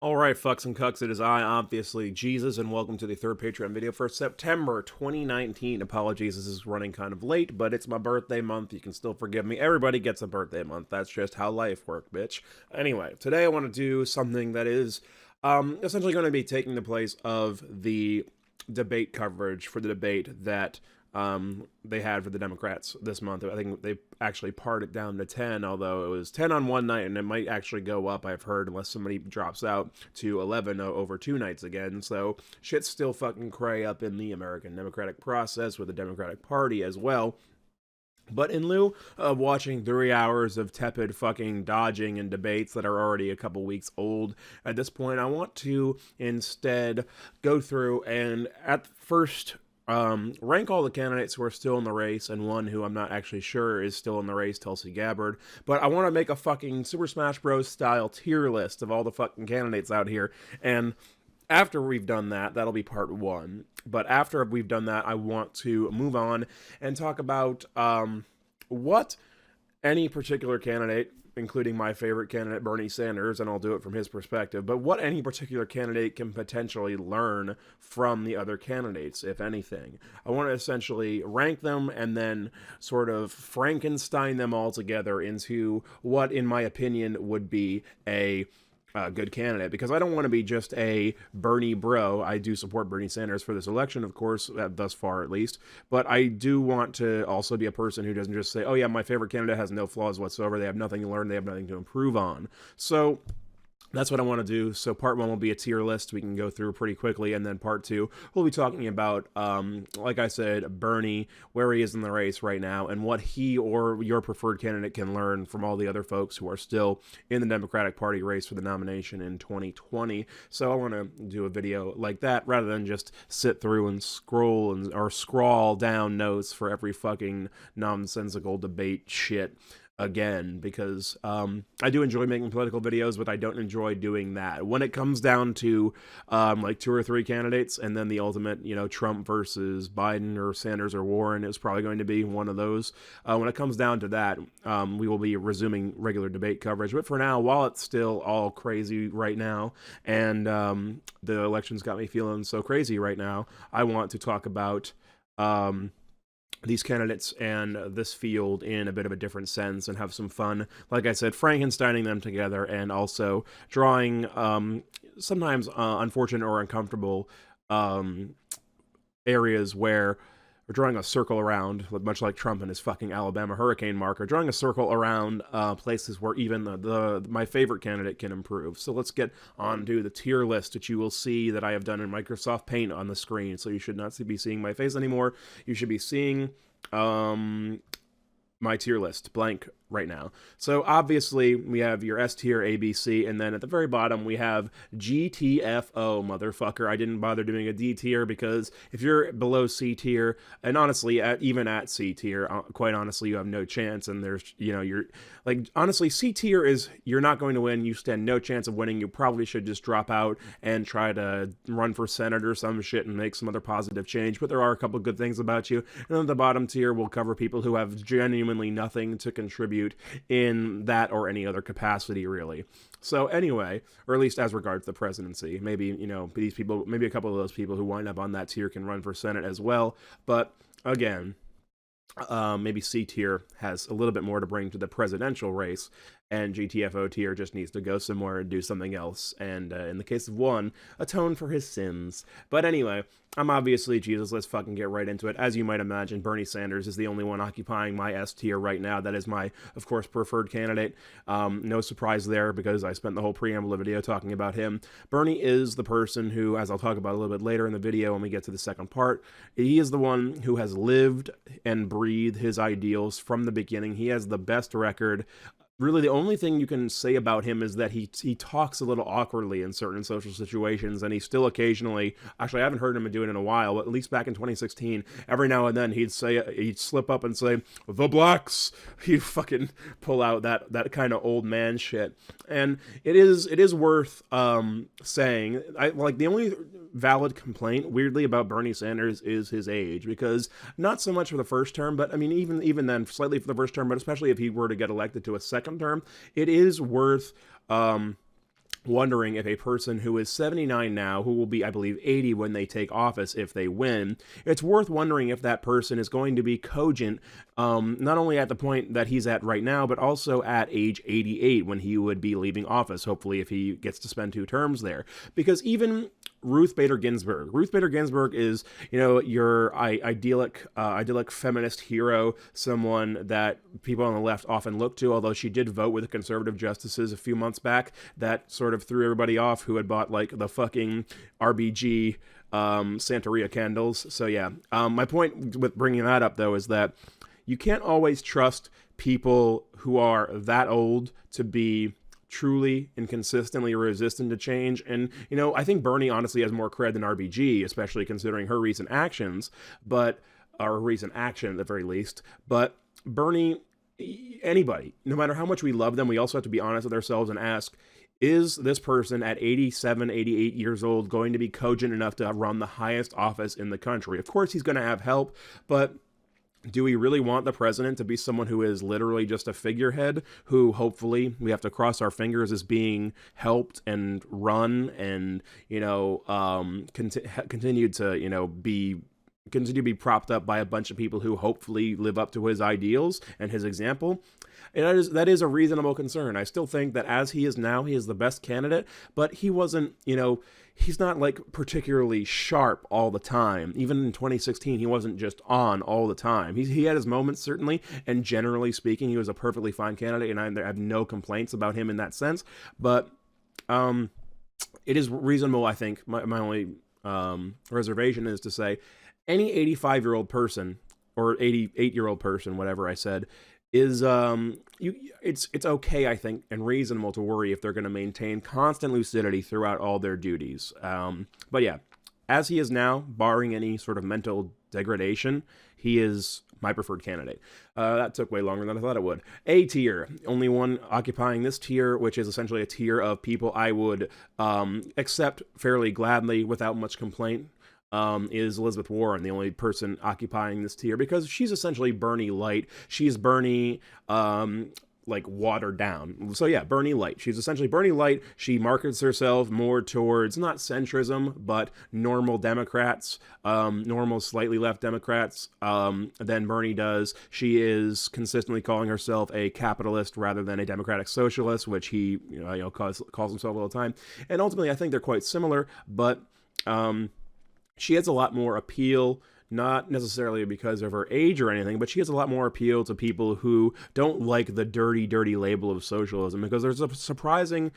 Alright, fucks and cucks, it is I, obviously, Jesus, and welcome to the third Patreon video for September 2019. Apologies, this is running kind of late, but it's my birthday month, you can still forgive me. Everybody gets a birthday month, that's just how life works, bitch. Anyway, today I want to do something that is, essentially going to be taking the place of the debate coverage for the debate that they had for the Democrats this month. I think they actually pared it down to 10, although it was 10 on one night, and it might actually go up, I've heard, unless somebody drops out, to 11 over 2 nights again. So shit's still fucking cray up in the American democratic process with the Democratic Party as well. But in lieu of watching 3 hours of tepid fucking dodging and debates that are already a couple weeks old at this point, I want to instead go through and at first rank all the candidates who are still in the race, and one who I'm not actually sure is still in the race, Tulsi Gabbard. But I want to make a fucking Super Smash Bros. Style tier list of all the fucking candidates out here, and after we've done that, that'll be part one. But after we've done that, I want to move on and talk about what any particular candidate, including my favorite candidate, Bernie Sanders, and I'll do it from his perspective, but what any particular candidate can potentially learn from the other candidates, if anything. I want to essentially rank them and then sort of Frankenstein them all together into what, in my opinion, would be a good candidate, because I don't want to be just a Bernie bro. I do support Bernie Sanders for this election, of course, thus far at least, but I do want to also be a person who doesn't just say, oh yeah, my favorite candidate has no flaws whatsoever, they have nothing to learn, they have nothing to improve on. So that's what I want to do. So part one will be a tier list we can go through pretty quickly, and then part two we'll be talking about, like I said, Bernie, where he is in the race right now, and what he or your preferred candidate can learn from all the other folks who are still in the Democratic Party race for the nomination in 2020. So I want to do a video like that rather than just sit through and scroll and or scrawl down notes for every fucking nonsensical debate shit again, because I do enjoy making political videos, but I don't enjoy doing that. When it comes down to like 2 or 3 candidates, and then the ultimate, you know, Trump versus Biden or Sanders or Warren is probably going to be one of those. When it comes down to that, we will be resuming regular debate coverage. But for now, while it's still all crazy right now, and the elections got me feeling so crazy right now, I want to talk about these candidates and this field in a bit of a different sense and have some fun, like I said, Frankensteining them together, and also drawing sometimes unfortunate or uncomfortable areas where we're drawing a circle around, much like Trump and his fucking Alabama hurricane marker, drawing a circle around places where even my favorite candidate can improve. So let's get on to the tier list, which you will see that I have done in Microsoft Paint on the screen. So you should not be seeing my face anymore. You should be seeing my tier list blank right now. So obviously we have your S tier, A, B, C, and then at the very bottom we have GTFO, motherfucker. I didn't bother doing a D tier because if you're below C tier, and honestly, even at C tier, quite honestly, you have no chance. And there's, you know, you're like, honestly, C tier is you're not going to win. You stand no chance of winning. You probably should just drop out and try to run for Senate or some shit and make some other positive change. But there are a couple good things about you. And then the bottom tier will cover people who have genuinely nothing to contribute in that or any other capacity, really. So anyway, or at least as regards the presidency, maybe, you know, these people, maybe a couple of those people who wind up on that tier can run for Senate as well. But again, maybe C tier has a little bit more to bring to the presidential race, and GTFO tier just needs to go somewhere and do something else, and in the case of one, atone for his sins. But anyway, I'm obviously Jesus. Let's fucking get right into it. As you might imagine, Bernie Sanders is the only one occupying my S tier right now. That is my, of course, preferred candidate. No surprise there, because I spent the whole preamble of the video talking about him. Bernie is the person who, as I'll talk about a little bit later in the video when we get to the second part, he is the one who has lived and breathed his ideals from the beginning. He has the best record. Really, the only thing you can say about him is that he talks a little awkwardly in certain social situations, and he still occasionally, actually I haven't heard him do it in a while, but at least back in 2016, every now and then he'd slip up and say, the blacks. He'd fucking pull out that kind of old man shit. And it is worth saying, like, the only valid complaint, weirdly, about Bernie Sanders is his age, because not so much for the first term, but I mean, even then, slightly for the first term, but especially if he were to get elected to a second term, it is worth wondering if a person who is 79 now, who will be, I believe, 80 when they take office if they win, it's worth wondering if that person is going to be cogent, not only at the point that he's at right now, but also at age 88 when he would be leaving office, hopefully if he gets to spend 2 terms there. Because even Ruth Bader Ginsburg. Ruth Bader Ginsburg is, your idyllic feminist hero, someone that people on the left often look to, although she did vote with the conservative justices a few months back. That sort of threw everybody off who had bought, like, the fucking RBG Santeria candles. So, yeah. My point with bringing that up, though, is that you can't always trust people who are that old to be truly and consistently resistant to change. And, I think Bernie honestly has more cred than RBG, especially considering her recent actions, or recent action at the very least. But Bernie, anybody, no matter how much we love them, we also have to be honest with ourselves and ask, is this person at 87, 88 years old going to be cogent enough to run the highest office in the country? Of course, he's going to have help, but do we really want the president to be someone who is literally just a figurehead, who hopefully, we have to cross our fingers, is being helped and run and, continue to be propped up by a bunch of people who hopefully live up to his ideals and his example? And that is a reasonable concern. I still think that as he is now, he is the best candidate, but he wasn't, he's not like particularly sharp all the time. Even in 2016, he wasn't just on all the time. He had his moments, certainly, and generally speaking, he was a perfectly fine candidate, and I have no complaints about him in that sense. But it is reasonable, I think. My only reservation is to say any 85-year-old person or 88-year-old person, whatever I said, is it's okay, I think, and reasonable to worry if they're going to maintain constant lucidity throughout all their duties. But yeah, as he is now, barring any sort of mental degradation, he is my preferred candidate. That took way longer than I thought it would. A tier, only one occupying this tier, which is essentially a tier of people I would accept fairly gladly without much complaint. Is Elizabeth Warren, the only person occupying this tier, because she's essentially Bernie light. She's Bernie, watered down. So yeah, Bernie light. She's essentially Bernie light. She markets herself more towards not centrism, but normal Democrats, normal slightly left Democrats, than Bernie does. She is consistently calling herself a capitalist rather than a democratic socialist, which he, calls himself all the time. And ultimately, I think they're quite similar, but, she has a lot more appeal, not necessarily because of her age or anything, but she has a lot more appeal to people who don't like the dirty, dirty label of socialism, because there's a surprising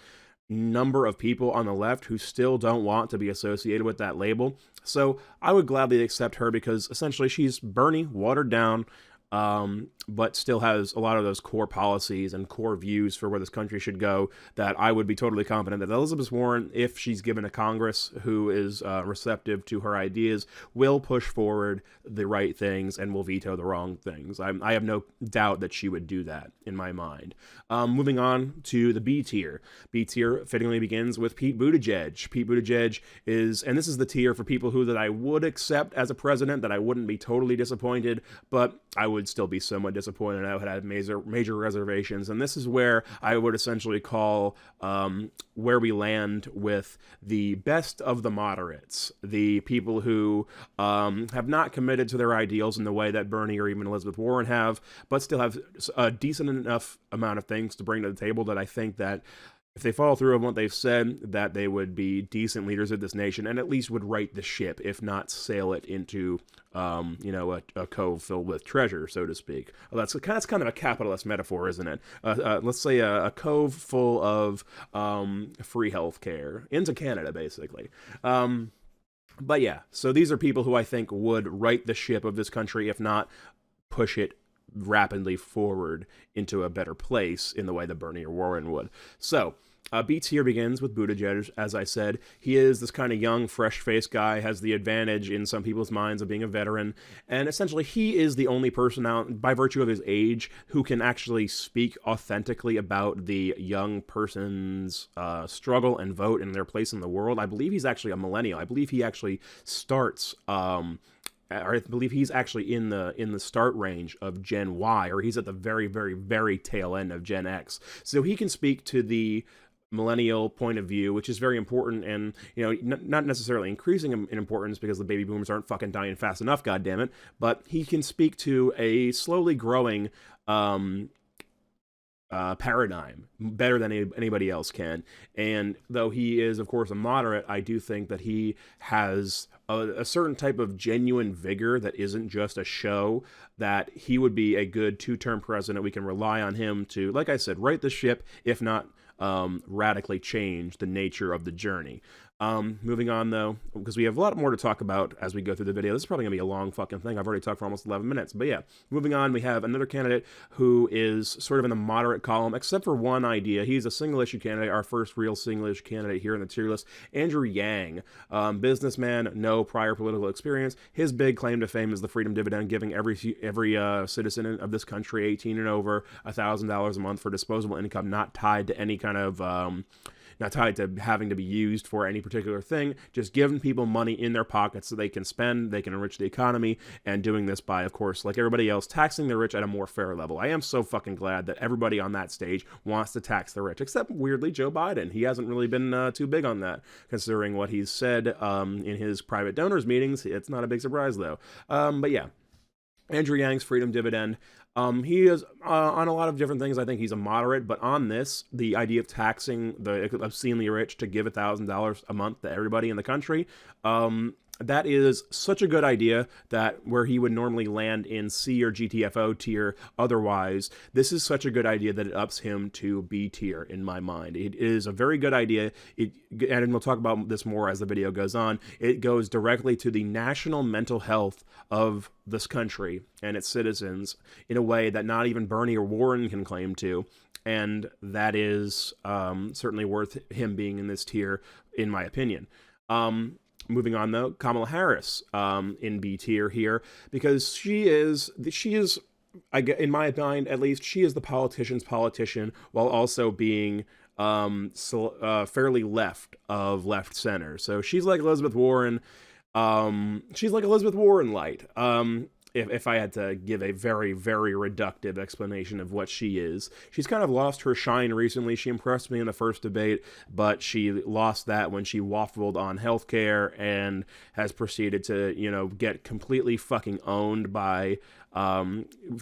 number of people on the left who still don't want to be associated with that label. So I would gladly accept her because essentially she's Bernie watered down, but still has a lot of those core policies and core views for where this country should go that I would be totally confident that Elizabeth Warren, if she's given a Congress who is receptive to her ideas, will push forward the right things and will veto the wrong things. I have no doubt that she would do that in my mind. Moving on to the B tier. B tier fittingly begins with Pete Buttigieg. Pete Buttigieg is, and this is the tier for people that I would accept as a president, that I wouldn't be totally disappointed, but I would still be somewhat disappointed. I would have major reservations, and this is where I would essentially call where we land with the best of the moderates, the people who have not committed to their ideals in the way that Bernie or even Elizabeth Warren have, but still have a decent enough amount of things to bring to the table that I think that if they follow through on what they've said, that they would be decent leaders of this nation and at least would right the ship, if not sail it into, a cove filled with treasure, so to speak. Well, that's kind of a capitalist metaphor, isn't it? Let's say a cove full of free healthcare into Canada, basically. But yeah, so these are people who I think would right the ship of this country, if not push it rapidly forward into a better place in the way that Bernie or Warren would. So, B tier begins with Buttigieg. As I said, he is this kind of young, fresh-faced guy, has the advantage in some people's minds of being a veteran, and essentially he is the only person out, by virtue of his age, who can actually speak authentically about the young person's struggle and vote and their place in the world. I believe he's actually a millennial. I believe he actually starts or I believe he's actually in the start range of Gen Y, or he's at the very, very, very tail end of Gen X. So he can speak to the millennial point of view, which is very important, and not necessarily increasing in importance because the baby boomers aren't fucking dying fast enough, goddammit, but he can speak to a slowly growing paradigm better than anybody else can. And though he is, of course, a moderate, I do think that he has a certain type of genuine vigor that isn't just a show, that he would be a good two-term president. We can rely on him to, like I said, right the ship, if not radically change the nature of the journey. Moving on, though, because we have a lot more to talk about as we go through the video. This is probably going to be a long fucking thing. I've already talked for almost 11 minutes. But yeah, moving on, we have another candidate who is sort of in the moderate column, except for one idea. He's a single-issue candidate, our first real single-issue candidate here in the tier list. Andrew Yang, businessman, no prior political experience. His big claim to fame is the freedom dividend, giving every citizen of this country 18 and over $1,000 a month for disposable income, not tied to any kind of not tied to having to be used for any particular thing, just giving people money in their pockets so they can spend, they can enrich the economy, and doing this by, of course, like everybody else, taxing the rich at a more fair level. I am so fucking glad that everybody on that stage wants to tax the rich, except, weirdly, Joe Biden. He hasn't really been too big on that, considering what he's said in his private donors meetings. It's not a big surprise, though. But yeah, Andrew Yang's freedom dividend. He is on a lot of different things. I think he's a moderate, but on this, the idea of taxing the obscenely rich to give $1,000 a month to everybody in the country, that is such a good idea that where he would normally land in C or GTFO tier otherwise, this is such a good idea that it ups him to B tier in my mind. It is a very good idea, and we'll talk about this more as the video goes on. It goes directly to the national mental health of this country and its citizens in a way that not even Bernie or Warren can claim to, and that is certainly worth him being in this tier, in my opinion. Moving on, though, Kamala Harris in B tier here, because she is, in my mind at least, she is the politician's politician while also being fairly left of left center. So she's like Elizabeth Warren. She's like Elizabeth Warren light. If I had to give a very, very reductive explanation of what she is. She's kind of lost her shine recently. She impressed me in the first debate, but she lost that when she waffled on healthcare and has proceeded to, get completely fucking owned by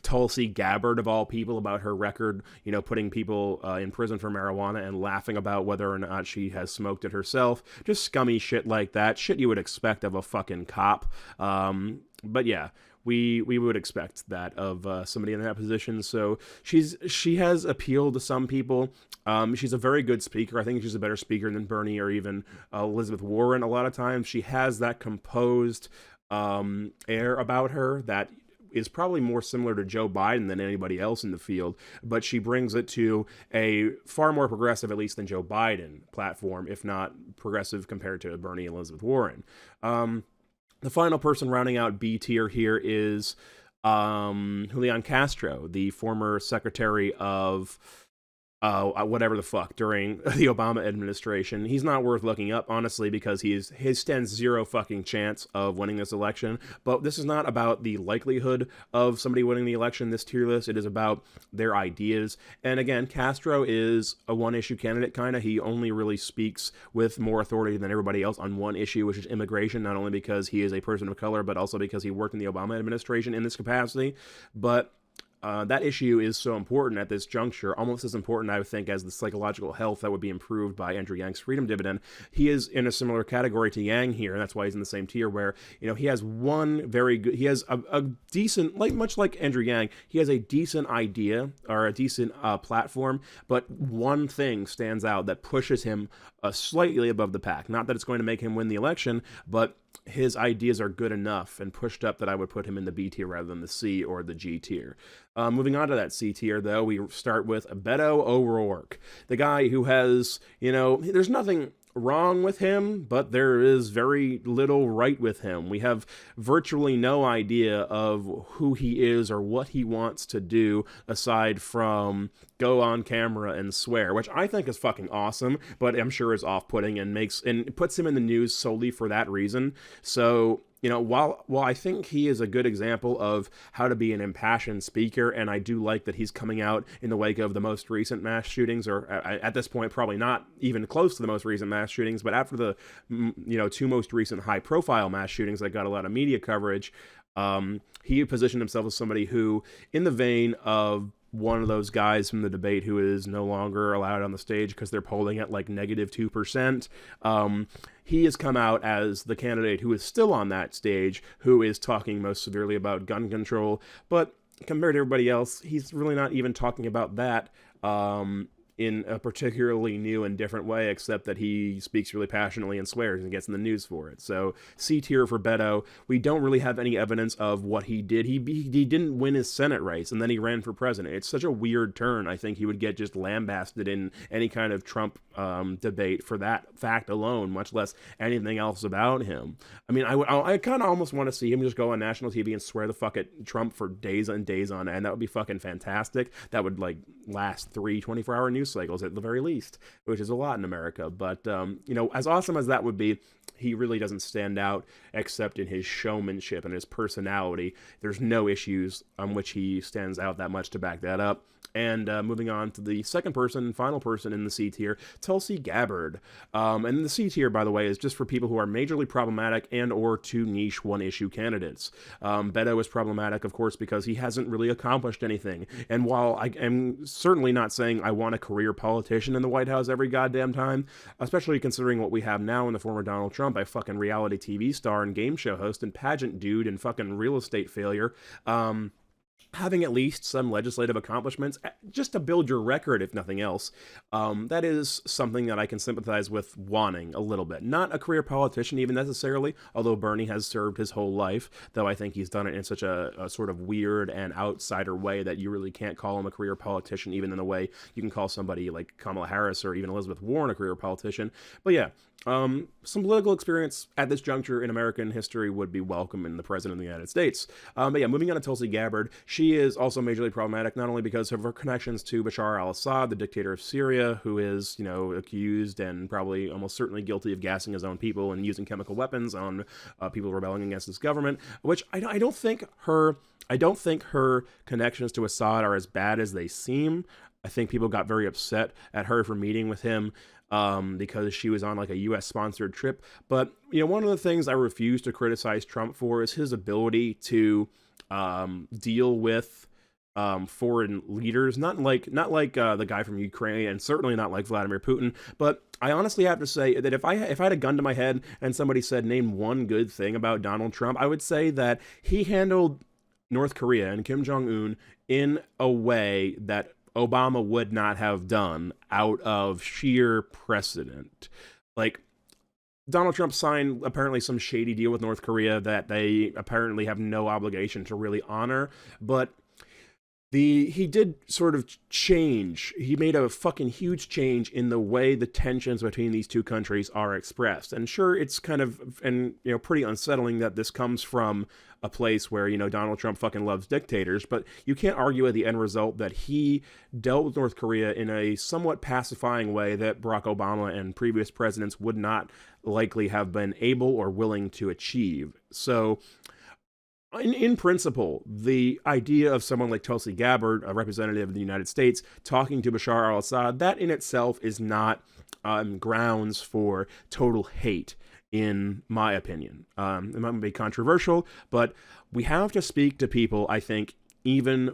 Tulsi Gabbard, of all people, about her record, putting people in prison for marijuana and laughing about whether or not she has smoked it herself. Just scummy shit like that. Shit you would expect of a fucking cop. But yeah, we would expect that of somebody in that position. So she has appealed to some people. She's a very good speaker. I think she's a better speaker than Bernie or even Elizabeth Warren. A lot of times she has that composed air about her that is probably more similar to Joe Biden than anybody else in the field, but she brings it to a far more progressive, at least than Joe Biden, platform, if not progressive compared to Bernie and Elizabeth Warren. The final person rounding out B tier here is Julian Castro, the former secretary of whatever the fuck during the Obama administration. He's not worth looking up, honestly, because he stands zero fucking chance of winning this election. But this is not about the likelihood of somebody winning the election, this tier list. It is about their ideas. And again, Castro is a one-issue candidate, kind of. He only really speaks with more authority than everybody else on one issue, which is immigration, not only because he is a person of color, but also because he worked in the Obama administration in this capacity. But that issue is so important at this juncture, almost as important, I would think, as the psychological health that would be improved by Andrew Yang's freedom dividend. He is in a similar category to Yang here, and that's why he's in the same tier, where, he has he has a decent, much like Andrew Yang, he has a decent idea, or a decent platform, but one thing stands out that pushes him slightly above the pack. Not that it's going to make him win the election, but his ideas are good enough and pushed up that I would put him in the B tier rather than the C or the G tier. Moving on to that C tier, though, we start with Beto O'Rourke, the guy who has, there's nothing wrong with him, but there is very little right with him. We have virtually no idea of who he is or what he wants to do aside from go on camera and swear, which I think is fucking awesome, but I'm sure is off-putting and puts him in the news solely for that reason. So while I think he is a good example of how to be an impassioned speaker, and I do like that he's coming out in the wake of the most recent mass shootings, or at this point probably not even close to the most recent mass shootings, but after the two most recent high-profile mass shootings that got a lot of media coverage, he positioned himself as somebody who, in the vein of one of those guys from the debate who is no longer allowed on the stage because they're polling at like -2%. He has come out as the candidate who is still on that stage, who is talking most severely about gun control. But compared to everybody else, he's really not even talking about that in a particularly new and different way, except that he speaks really passionately and swears and gets in the news for it. So C tier for Beto. We don't really have any evidence of what he did. He didn't win his Senate race, and then he ran for president. It's such a weird turn. I think he would get just lambasted in any kind of Trump debate for that fact alone, much less anything else about him. I mean, I kind of almost want to see him just go on national TV and swear the fuck at Trump for days and days on end. That would be fucking fantastic. That would like last 3 24-hour news cycles at the very least, which is a lot in America. But as awesome as that would be, he really doesn't stand out except in his showmanship and his personality. There's no issues on which he stands out that much to back that up. And moving on to the second person and final person in the C tier, Tulsi Gabbard. And the C tier, by the way, is just for people who are majorly problematic and or too niche one-issue candidates. Beto is problematic, of course, because he hasn't really accomplished anything. And while I am certainly not saying I want a career politician in the White House every goddamn time, especially considering what we have now in the former Donald Trump, a fucking reality TV star and game show host and pageant dude and fucking real estate failure, having at least some legislative accomplishments, just to build your record, if nothing else, that is something that I can sympathize with wanting a little bit. Not a career politician even necessarily, although Bernie has served his whole life, though I think he's done it in such a sort of weird and outsider way that you really can't call him a career politician, even in a way you can call somebody like Kamala Harris or even Elizabeth Warren a career politician. But yeah, some political experience at this juncture in American history would be welcome in the President of the United States. But yeah, moving on to Tulsi Gabbard, she is also majorly problematic, not only because of her connections to Bashar al-Assad, the dictator of Syria, who is, accused and probably almost certainly guilty of gassing his own people and using chemical weapons on people rebelling against his government, which I don't think her connections to Assad are as bad as they seem. I think people got very upset at her for meeting with him because she was on like a U.S. sponsored trip. But one of the things I refuse to criticize Trump for is his ability to deal with foreign leaders, not like the guy from Ukraine, and certainly not like Vladimir Putin. But I honestly have to say that if I had a gun to my head and somebody said name one good thing about Donald Trump, I would say that he handled North Korea and Kim Jong-un in a way that Obama would not have done out of sheer precedent. Like, Donald Trump signed apparently some shady deal with North Korea that they apparently have no obligation to really honor, but he did sort of change. He made a fucking huge change in the way the tensions between these two countries are expressed. And sure, it's kind of, pretty unsettling that this comes from a place where, Donald Trump fucking loves dictators, but you can't argue at the end result that he dealt with North Korea in a somewhat pacifying way that Barack Obama and previous presidents would not likely have been able or willing to achieve. So, in principle, the idea of someone like Tulsi Gabbard, a representative of the United States, talking to Bashar al-Assad, that in itself is not grounds for total hate, in my opinion. It might be controversial, but we have to speak to people, I think, even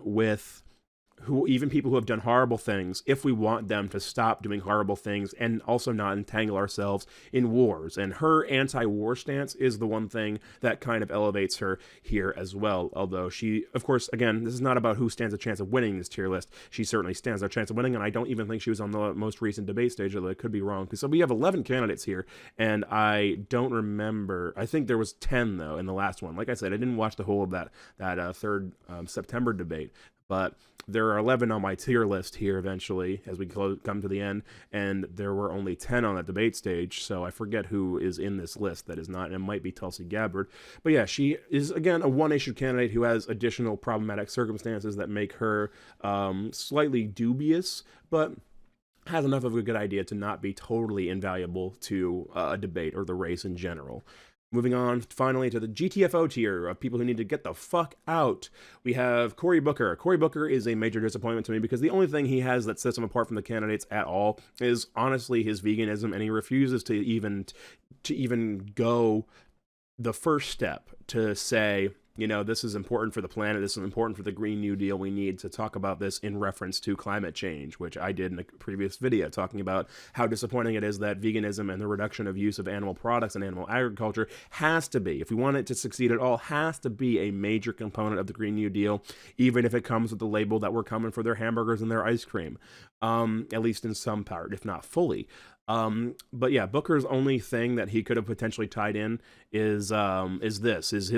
people who have done horrible things, if we want them to stop doing horrible things and also not entangle ourselves in wars. And her anti-war stance is the one thing that kind of elevates her here as well. Although she, of course, again, this is not about who stands a chance of winning this tier list. She certainly stands a chance of winning, and I don't even think she was on the most recent debate stage, although I could be wrong. So we have 11 candidates here, and I don't remember. I think there was 10, though, in the last one. Like I said, I didn't watch the whole of that third September debate. But there are 11 on my tier list here eventually as we come to the end, and there were only 10 on that debate stage, so I forget who is in this list that is not, and it might be Tulsi Gabbard. But yeah, she is, again, a one-issue candidate who has additional problematic circumstances that make her slightly dubious, but has enough of a good idea to not be totally invaluable to a debate or the race in general. Moving on, finally, to the GTFO tier of people who need to get the fuck out. We have Cory Booker. Cory Booker is a major disappointment to me because the only thing he has that sets him apart from the candidates at all is honestly his veganism, and he refuses to even go the first step to say, you know, this is important for the planet, this is important for the Green New Deal, we need to talk about this in reference to climate change, which I did in a previous video, talking about how disappointing it is that veganism and the reduction of use of animal products and animal agriculture has to be, if we want it to succeed at all, has to be a major component of the Green New Deal, even if it comes with the label that we're coming for their hamburgers and their ice cream, at least in some part, if not fully. But yeah, Booker's only thing that he could have potentially tied in is his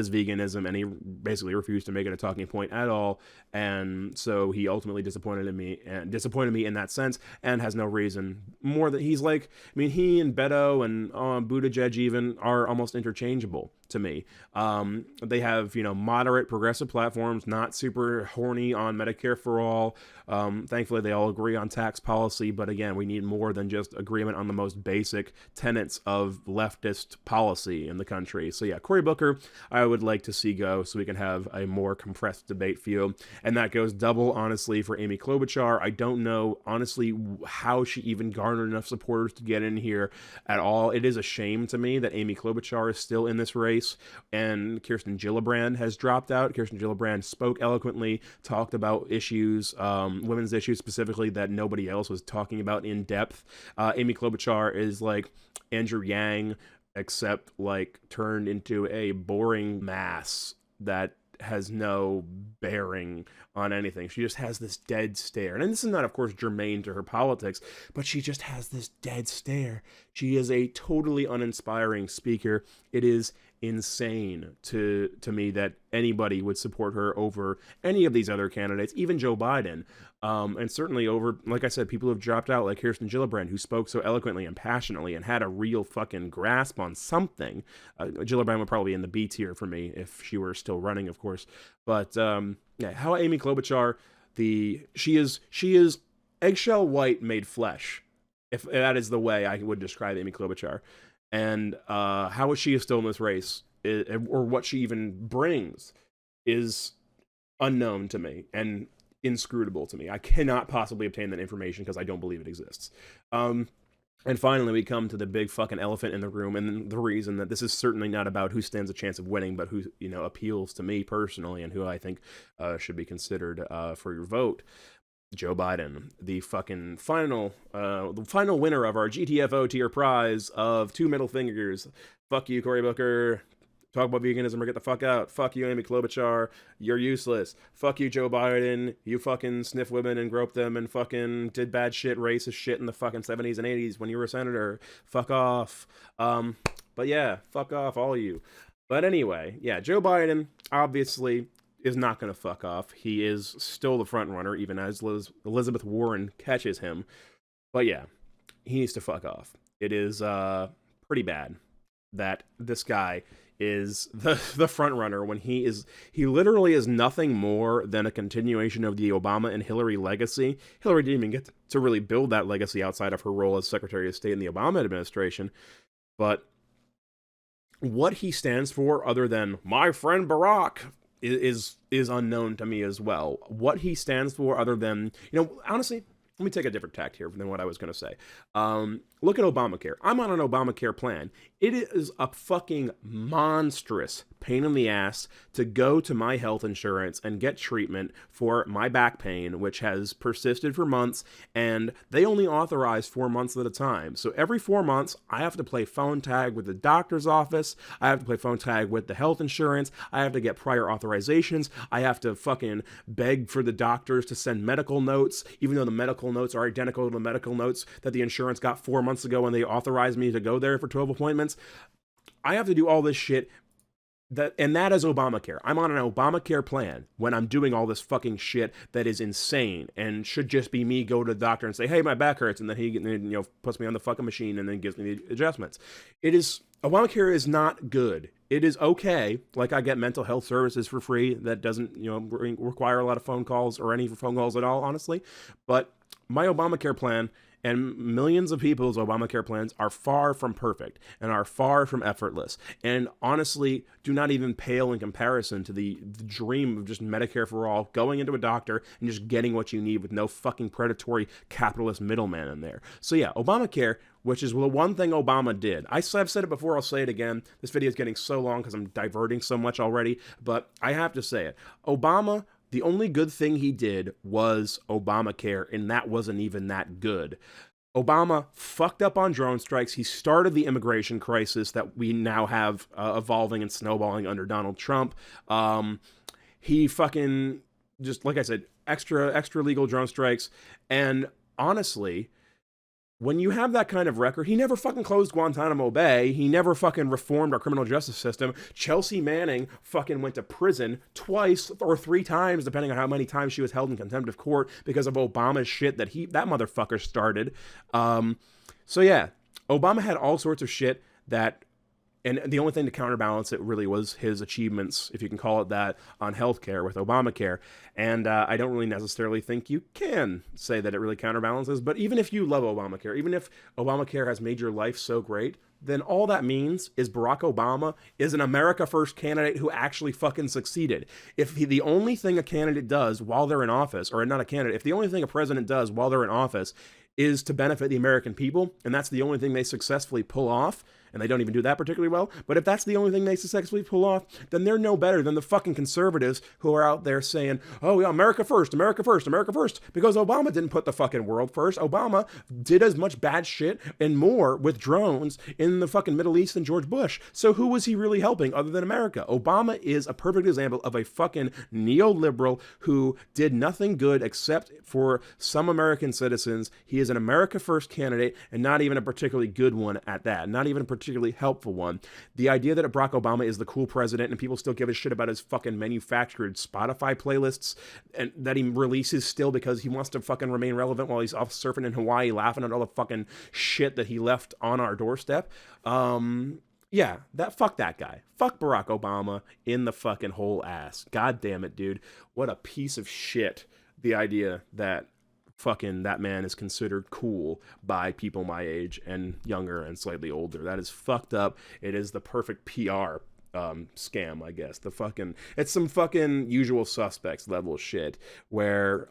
veganism, and he basically refused to make it a talking point at all, and so he ultimately disappointed me in that sense, and has no reason more that he's like, I mean, he and Beto and Buttigieg even are almost interchangeable to me. They have, you know, moderate progressive platforms, not super horny on Medicare for all. Thankfully, they all agree on tax policy, but again, we need more than just agreement on the most basic tenets of leftist policy in the country. So yeah, Cory Booker, I would like to see go so we can have a more compressed debate field, and that goes double, honestly, for Amy Klobuchar. I don't know, honestly, how she even garnered enough supporters to get in here at all. It is a shame to me that Amy Klobuchar is still in this race, and Kirsten Gillibrand has dropped out. Kirsten Gillibrand spoke eloquently, talked about issues, women's issues specifically, that nobody else was talking about in depth. Amy Klobuchar is like Andrew Yang, except like turned into a boring mass that has no bearing on anything. She just has this dead stare. And this is not, of course, germane to her politics, but she just has this dead stare. She is a totally uninspiring speaker. It is insane to me that anybody would support her over any of these other candidates, even Joe Biden. And certainly over, like I said, people who have dropped out, like Kirsten Gillibrand, who spoke so eloquently and passionately and had a real fucking grasp on something. Gillibrand would probably be in the B tier for me if she were still running, of course. But yeah, how Amy Klobuchar, she is eggshell white made flesh, if that is the way I would describe Amy Klobuchar. And how is she still in this race, or what she even brings, is unknown to me and inscrutable to me. I cannot possibly obtain that information because I don't believe it exists. And finally, we come to the big fucking elephant in the room, and the reason that this is certainly not about who stands a chance of winning, but who, you know, appeals to me personally and who I think should be considered for your vote. Joe Biden, the fucking final winner of our GTFO tier prize of 2 middle fingers. Fuck you, Cory Booker. Talk about veganism or get the fuck out. Fuck you, Amy Klobuchar. You're useless. Fuck you, Joe Biden. You fucking sniff women and grope them and fucking did bad shit, racist shit in the fucking 70s and 80s when you were a senator. Fuck off. But yeah, fuck off, all of you. But anyway, yeah, Joe Biden, obviously, is not going to fuck off. He is still the front runner, even as Elizabeth Warren catches him. But yeah, he needs to fuck off. It is pretty bad that this guy is the front runner when he literally is nothing more than a continuation of the Obama and Hillary legacy. Hillary didn't even get to really build that legacy outside of her role as Secretary of State in the Obama administration. But what he stands for, other than my friend Barack, is unknown to me as well. What he stands for, other than, you know, honestly, let me take a different tact here than what I was going to say. Look at Obamacare. I'm on an Obamacare plan. It is a fucking monstrous pain in the ass to go to my health insurance and get treatment for my back pain, which has persisted for months, and they only authorize 4 months at a time. So every 4 months, I have to play phone tag with the doctor's office. I have to play phone tag with the health insurance. I have to get prior authorizations. I have to fucking beg for the doctors to send medical notes, even though the medical notes are identical to the medical notes that the insurance got 4 months ago when they authorized me to go there for 12 appointments. I have to do all this shit. That is Obamacare. I'm on an Obamacare plan when I'm doing all this fucking shit that is insane and should just be me go to the doctor and say, hey, my back hurts, and then he, you know, puts me on the fucking machine and then gives me the adjustments. Obamacare is not good. It is okay. Like, I get mental health services for free that doesn't, you know, require a lot of phone calls or any phone calls at all, honestly. But my Obamacare plan And millions of people's Obamacare plans are far from perfect and are far from effortless. And honestly, do not even pale in comparison to the dream of just Medicare for all, going into a doctor and just getting what you need with no fucking predatory capitalist middleman in there. So yeah, Obamacare, which is the one thing Obama did. I've said it before, I'll say it again. This video is getting so long because I'm diverting so much already, but I have to say it. Obama, the only good thing he did was Obamacare, and that wasn't even that good. Obama fucked up on drone strikes. He started the immigration crisis that we now have evolving and snowballing under Donald Trump. He fucking, just like I said, extra legal drone strikes. And honestly, when you have that kind of record, he never fucking closed Guantanamo Bay. He never fucking reformed our criminal justice system. Chelsea Manning fucking went to prison twice or 3 times, depending on how many times she was held in contempt of court because of Obama's shit that that motherfucker started. So yeah, Obama had all sorts of shit that, and the only thing to counterbalance it really was his achievements, if you can call it that, on healthcare with Obamacare. And I don't really necessarily think you can say that it really counterbalances. But even if you love Obamacare, even if Obamacare has made your life so great, then all that means is Barack Obama is an America First candidate who actually fucking succeeded. If the only thing a candidate does while they're in office, or not a candidate, if the only thing a president does while they're in office is to benefit the American people, and that's the only thing they successfully pull off, and they don't even do that particularly well, but if that's the only thing they successfully pull off, then they're no better than the fucking conservatives who are out there saying, oh yeah, America first, America first, America first, because Obama didn't put the fucking world first. Obama did as much bad shit and more with drones in the fucking Middle East than George Bush. So who was he really helping other than America? Obama is a perfect example of a fucking neoliberal who did nothing good except for some American citizens. He is an America First candidate, and not even a particularly good one at that. Not even a particularly helpful one. The idea that Barack Obama is the cool president and people still give a shit about his fucking manufactured Spotify playlists and that he releases still because he wants to fucking remain relevant while he's off surfing in Hawaii laughing at all the fucking shit that he left on our doorstep. Yeah, fuck that guy. Fuck Barack Obama in the fucking whole ass. God damn it, dude. What a piece of shit. The idea that fucking that man is considered cool by people my age and younger and slightly older. That is fucked up. It is the perfect PR scam, I guess. It's some fucking Usual Suspects level shit where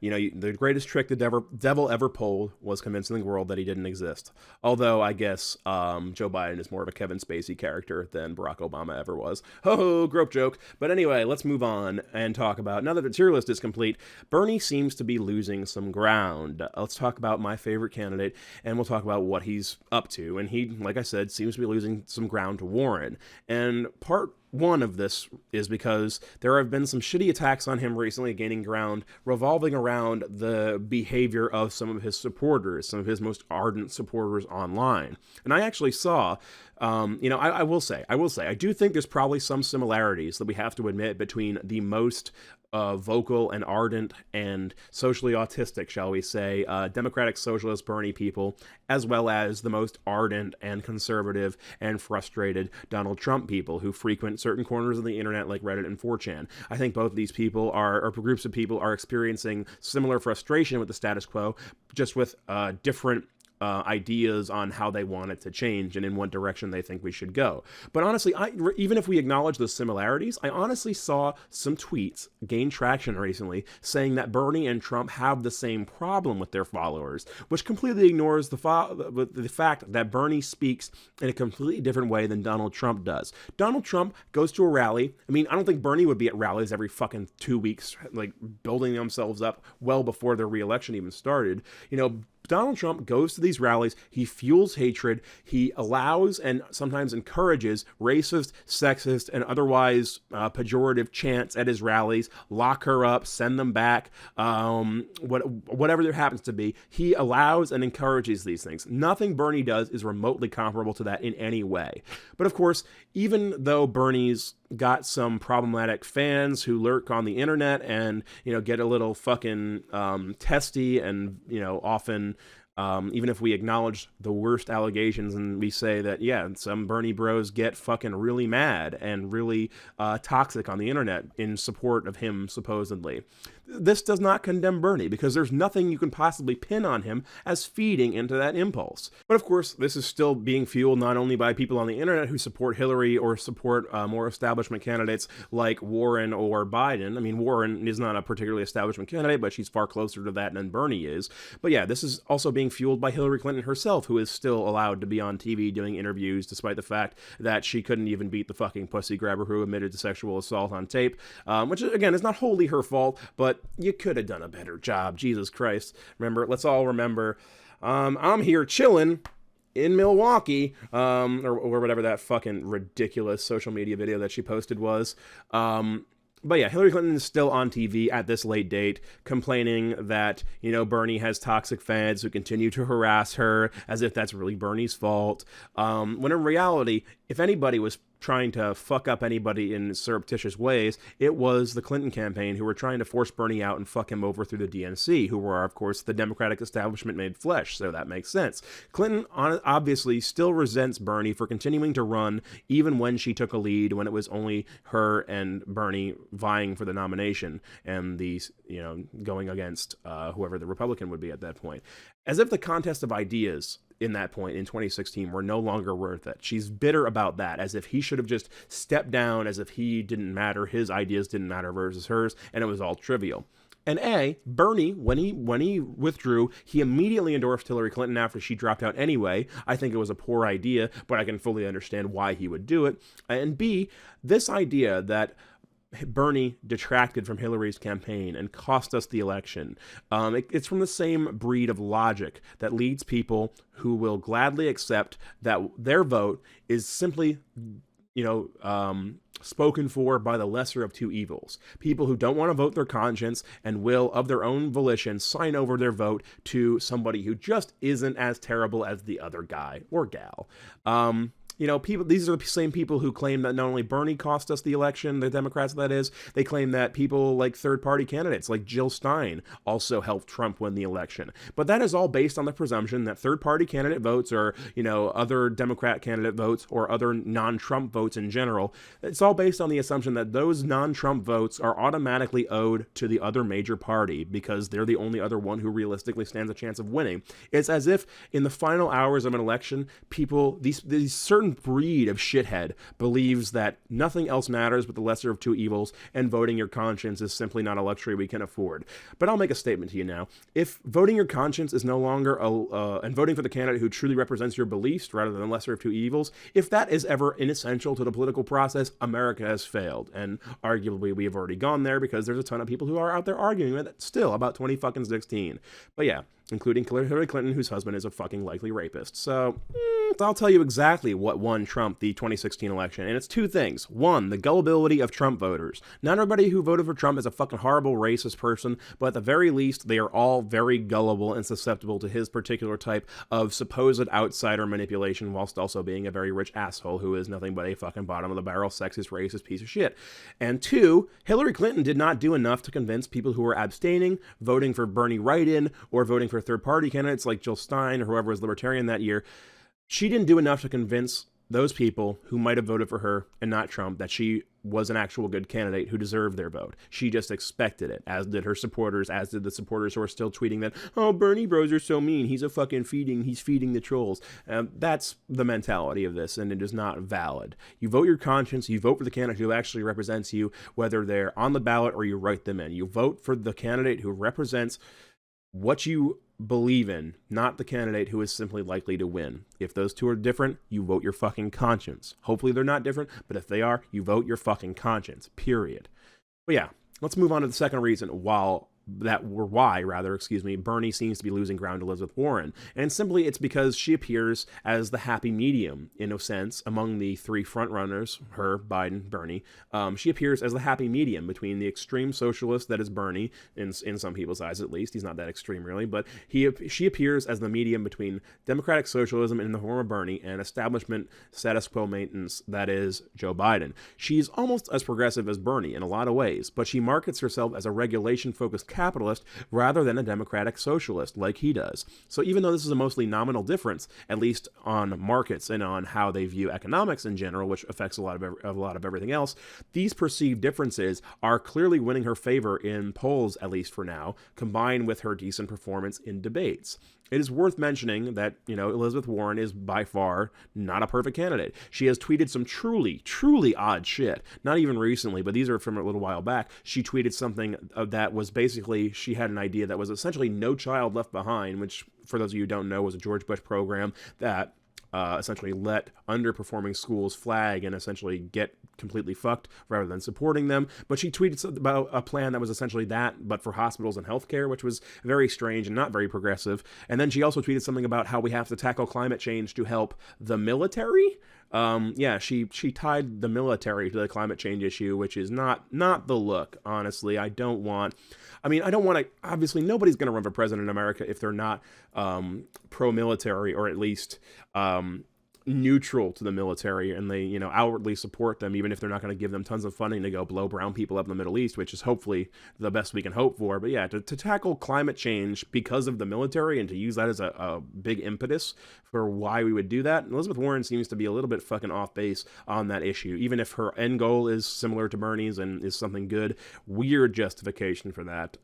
the greatest trick the devil ever pulled was convincing the world that he didn't exist. Although I guess Joe Biden is more of a Kevin Spacey character than Barack Obama ever was. Ho, grope joke. But anyway, let's move on and talk about, now that the tier list is complete, Bernie seems to be losing some ground. Let's talk about my favorite candidate, and we'll talk about what he's up to. And he, like I said, seems to be losing some ground to Warren. And part one of this is because there have been some shitty attacks on him recently, gaining ground, revolving around the behavior of some of his supporters, some of his most ardent supporters online. And I actually saw, I will say, I do think there's probably some similarities that we have to admit between the most vocal and ardent and socially autistic, shall we say, Democratic Socialist Bernie people, as well as the most ardent and conservative and frustrated Donald Trump people who frequent certain corners of the internet like Reddit and 4chan. I think both of these people or groups of people are experiencing similar frustration with the status quo, just with different ideas on how they want it to change and in what direction they think we should go. But honestly, even if we acknowledge the similarities, I honestly saw some tweets gain traction recently saying that Bernie and Trump have the same problem with their followers, which completely ignores the fact that Bernie speaks in a completely different way than Donald Trump does. Donald Trump goes to a rally. I mean, I don't think Bernie would be at rallies every fucking 2 weeks, like building themselves up well before their re-election even started. Donald Trump goes to these rallies, he fuels hatred, he allows and sometimes encourages racist, sexist, and otherwise pejorative chants at his rallies, lock her up, send them back, whatever there happens to be. He allows and encourages these things. Nothing Bernie does is remotely comparable to that in any way. But of course, even though Bernie's got some problematic fans who lurk on the internet and, get a little fucking testy and, often Even if we acknowledge the worst allegations and we say that, yeah, some Bernie bros get fucking really mad and really toxic on the internet in support of him, supposedly. This does not condemn Bernie, because there's nothing you can possibly pin on him as feeding into that impulse. But of course, this is still being fueled not only by people on the internet who support Hillary or support more establishment candidates like Warren or Biden. I mean, Warren is not a particularly establishment candidate, but she's far closer to that than Bernie is. But yeah, this is also being fueled by Hillary Clinton herself, who is still allowed to be on TV doing interviews, despite the fact that she couldn't even beat the fucking pussy grabber who admitted to sexual assault on tape, which, again, is not wholly her fault, but you could have done a better job. Jesus Christ. Remember, let's all remember, I'm here chilling in Milwaukee, or whatever that fucking ridiculous social media video that she posted was. But yeah, Hillary Clinton is still on TV at this late date, complaining that, you know, Bernie has toxic fans who continue to harass her, as if that's really Bernie's fault. When in reality, if anybody was trying to fuck up anybody in surreptitious ways, it was the Clinton campaign, who were trying to force Bernie out and fuck him over through the DNC, who were, of course, the Democratic establishment made flesh, so that makes sense. Clinton obviously still resents Bernie for continuing to run, even when she took a lead, when it was only her and Bernie vying for the nomination, and the, you know, going against whoever the Republican would be at that point. As if the contest of ideas in that point in 2016 were no longer worth it. She's bitter about that, as if he should have just stepped down, as if he didn't matter, his ideas didn't matter versus hers, and it was all trivial. And Bernie, when he withdrew, he immediately endorsed Hillary Clinton after she dropped out anyway. I think it was a poor idea, but I can fully understand why he would do it. And B, this idea that Bernie detracted from Hillary's campaign and cost us the election. It's from the same breed of logic that leads people who will gladly accept that their vote is simply, you know, spoken for by the lesser of two evils. People who don't want to vote their conscience and will, of their own volition, sign over their vote to somebody who just isn't as terrible as the other guy or gal. You know, these are the same people who claim that not only Bernie cost us the election, the Democrats that is, they claim that people like third-party candidates like Jill Stein also helped Trump win the election. But that is all based on the presumption that third-party candidate votes, or, you know, other Democrat candidate votes, or other non-Trump votes in general, it's all based on the assumption that those non-Trump votes are automatically owed to the other major party because they're the only other one who realistically stands a chance of winning. It's as if in the final hours of an election, people, these certain breed of shithead believes that nothing else matters but the lesser of two evils, and voting your conscience is simply not a luxury we can afford. But I'll make a statement to you now. If voting your conscience is no longer and voting for the candidate who truly represents your beliefs rather than the lesser of two evils, if that is ever inessential to the political process, America has failed. And arguably we have already gone there, because there's a ton of people who are out there arguing with it still about 2016. But yeah, including Hillary Clinton, whose husband is a fucking likely rapist. So I'll tell you exactly what won Trump the 2016 election, and it's two things. One, the gullibility of Trump voters. Not everybody who voted for Trump is a fucking horrible racist person, but at the very least, they are all very gullible and susceptible to his particular type of supposed outsider manipulation, whilst also being a very rich asshole who is nothing but a fucking bottom-of-the-barrel sexist racist piece of shit. And two, Hillary Clinton did not do enough to convince people who were abstaining, voting for Bernie write-in, or voting for third-party candidates like Jill Stein or whoever was libertarian that year. She didn't do enough to convince those people who might have voted for her and not Trump that she was an actual good candidate who deserved their vote. She just expected it, as did her supporters, as did the supporters who are still tweeting that, oh, Bernie bros are so mean, he's feeding the trolls. That's the mentality of this, and it is not valid. You vote your conscience, you vote for the candidate who actually represents you, whether they're on the ballot or you write them in. You vote for the candidate who represents what you believe in, not the candidate who is simply likely to win. If those two are different, you vote your fucking conscience. Hopefully they're not different, but if they are, you vote your fucking conscience, period. But yeah, let's move on to the second reason why Bernie seems to be losing ground to Elizabeth Warren. And simply it's because she appears as the happy medium, in a sense, among the three frontrunners, her, Biden, Bernie. She appears as the happy medium between the extreme socialist that is Bernie, in some people's eyes at least. He's not that extreme really, but she appears as the medium between democratic socialism in the form of Bernie and establishment status quo maintenance that is Joe Biden. She's almost as progressive as Bernie in a lot of ways, but she markets herself as a regulation-focused capitalist rather than a democratic socialist like he does. So even though this is a mostly nominal difference, at least on markets and on how they view economics in general, which affects a lot of everything else, these perceived differences are clearly winning her favor in polls, at least for now, combined with her decent performance in debates. It is worth mentioning that, Elizabeth Warren is by far not a perfect candidate. She has tweeted some truly, truly odd shit. Not even recently, but these are from a little while back. She tweeted something that was basically, she had an idea that was essentially No Child Left Behind, which, for those of you who don't know, was a George Bush program that essentially let underperforming schools flag and essentially get completely fucked rather than supporting them. But she tweeted something about a plan that was essentially that, but for hospitals and healthcare, which was very strange and not very progressive. And then she also tweeted something about how we have to tackle climate change to help the military. She tied the military to the climate change issue, which is not the look, honestly. I don't want to, obviously nobody's going to run for president in America if they're not pro-military, or at least neutral to the military, and they, outwardly support them, even if they're not going to give them tons of funding to go blow brown people up in the Middle East, which is hopefully the best we can hope for. But yeah, to tackle climate change because of the military and to use that as a big impetus for why we would do that, Elizabeth Warren seems to be a little bit fucking off base on that issue, even if her end goal is similar to Bernie's and is something good. Weird justification for that.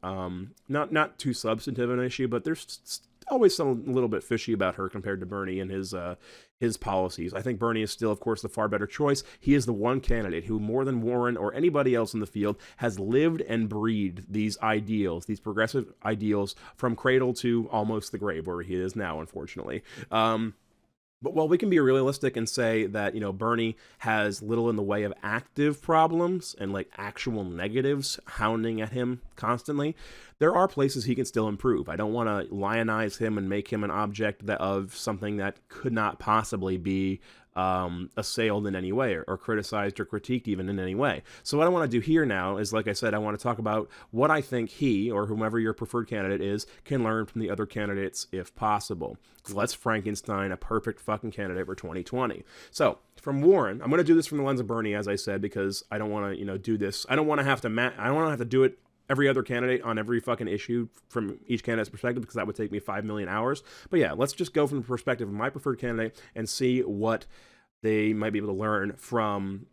Not too substantive an issue, but there's always a little bit fishy about her compared to Bernie and his policies. I think Bernie is still, of course, the far better choice. He is the one candidate who, more than Warren or anybody else in the field, has lived and breathed these ideals, these progressive ideals, from cradle to almost the grave, where he is now, unfortunately. But while we can be realistic and say that, Bernie has little in the way of active problems and like actual negatives hounding at him constantly, there are places he can still improve. I don't want to lionize him and make him an object of something that could not possibly be assailed in any way, or criticized or critiqued even in any way. So what I want to do here now is, like I said, I want to talk about what I think he, or whomever your preferred candidate is, can learn from the other candidates if possible. Let's Frankenstein a perfect fucking candidate for 2020. So from Warren, I'm going to do this from the lens of Bernie, as I said, because I don't want to, do this. I don't want to have to do it every other candidate on every fucking issue from each candidate's perspective, because that would take me 5 million hours. But yeah, let's just go from the perspective of my preferred candidate and see what they might be able to learn from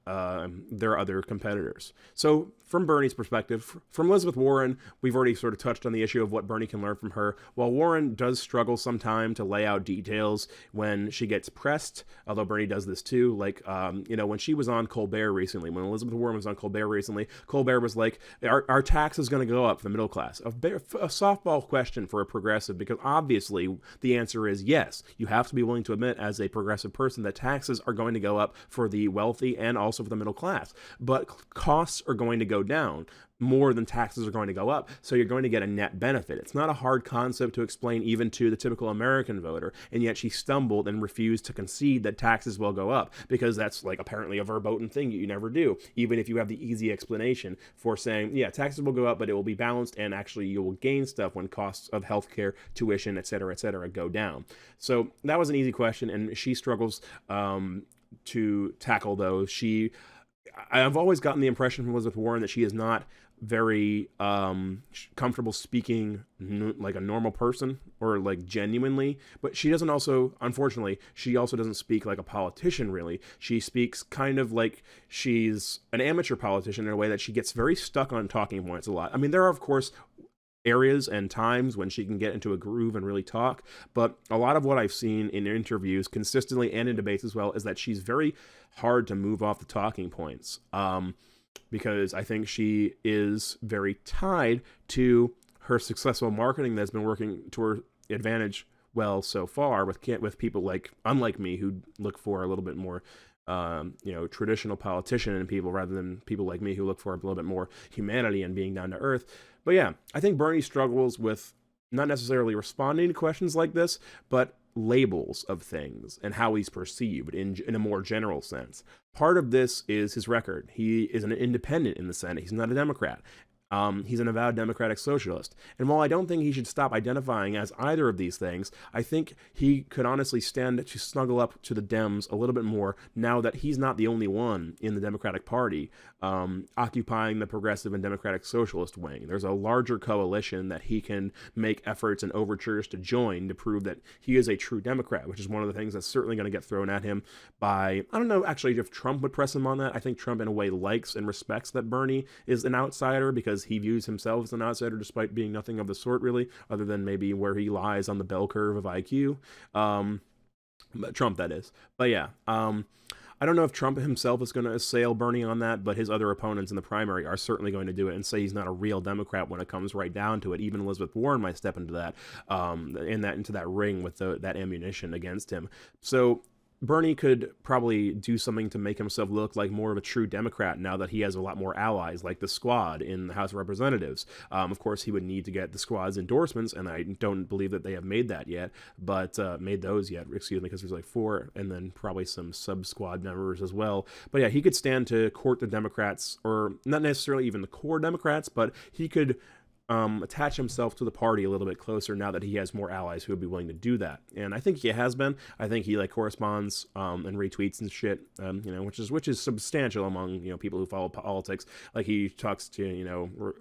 their other competitors. So from Bernie's perspective, from Elizabeth Warren, we've already sort of touched on the issue of what Bernie can learn from her. While Warren does struggle sometime to lay out details when she gets pressed, although Bernie does this too, like, when she was on Colbert recently, when Elizabeth Warren was on Colbert recently, Colbert was like, our tax is going to go up for the middle class. A softball question for a progressive, because obviously the answer is yes. You have to be willing to admit as a progressive person that taxes are going to go up for the wealthy and also for the middle class, but costs are going to go down more than taxes are going to go up, so you're going to get a net benefit. It's not a hard concept to explain even to the typical American voter, and yet she stumbled and refused to concede that taxes will go up, because that's like apparently a verboten thing you never do, even if you have the easy explanation for saying, yeah, taxes will go up, but it will be balanced, and actually you will gain stuff when costs of healthcare, tuition, etc., go down. So that was an easy question, and she struggles to tackle those. I've always gotten the impression from Elizabeth Warren that she is not very comfortable speaking like a normal person, or like genuinely, but she doesn't also, unfortunately, she also doesn't speak like a politician really. She speaks kind of like she's an amateur politician in a way that she gets very stuck on talking points a lot. I mean, there are of course areas and times when she can get into a groove and really talk, but a lot of what I've seen in interviews consistently and in debates as well is that she's very hard to move off the talking points, because I think she is very tied to her successful marketing that's been working to her advantage well so far with people unlike me, who look for a little bit more traditional politician in people, rather than people like me who look for a little bit more humanity and being down to earth. But yeah, I think Bernie struggles with not necessarily responding to questions like this, but labels of things and how he's perceived in a more general sense. Part of this is his record. He is an independent in the Senate. He's not a Democrat. He's an avowed democratic socialist. And while I don't think he should stop identifying as either of these things, I think he could honestly stand to snuggle up to the Dems a little bit more now that he's not the only one in the Democratic Party occupying the progressive and democratic socialist wing. There's a larger coalition that he can make efforts and overtures to join to prove that he is a true Democrat, which is one of the things that's certainly going to get thrown at him by, I don't know actually if Trump would press him on that. I think Trump in a way likes and respects that Bernie is an outsider because he views himself as an outsider despite being nothing of the sort really, other than maybe where he lies on the bell curve of IQ. Trump, that is. But yeah, I don't know if Trump himself is going to assail Bernie on that, but his other opponents in the primary are certainly going to do it and say he's not a real Democrat when it comes right down to it. Even Elizabeth Warren might step into that, into that ring with that ammunition against him. So Bernie could probably do something to make himself look like more of a true Democrat now that he has a lot more allies, like the Squad in the House of Representatives. Of course, he would need to get the Squad's endorsements, and I don't believe that they have made that yet, but made those yet, excuse me, because there's like 4, and then probably some sub-Squad members as well. But yeah, he could stand to court the Democrats, or not necessarily even the core Democrats, but he could attach himself to the party a little bit closer now that he has more allies who would be willing to do that. And I think he has been. I think he like corresponds and retweets and shit, which is substantial among people who follow politics. Like he talks to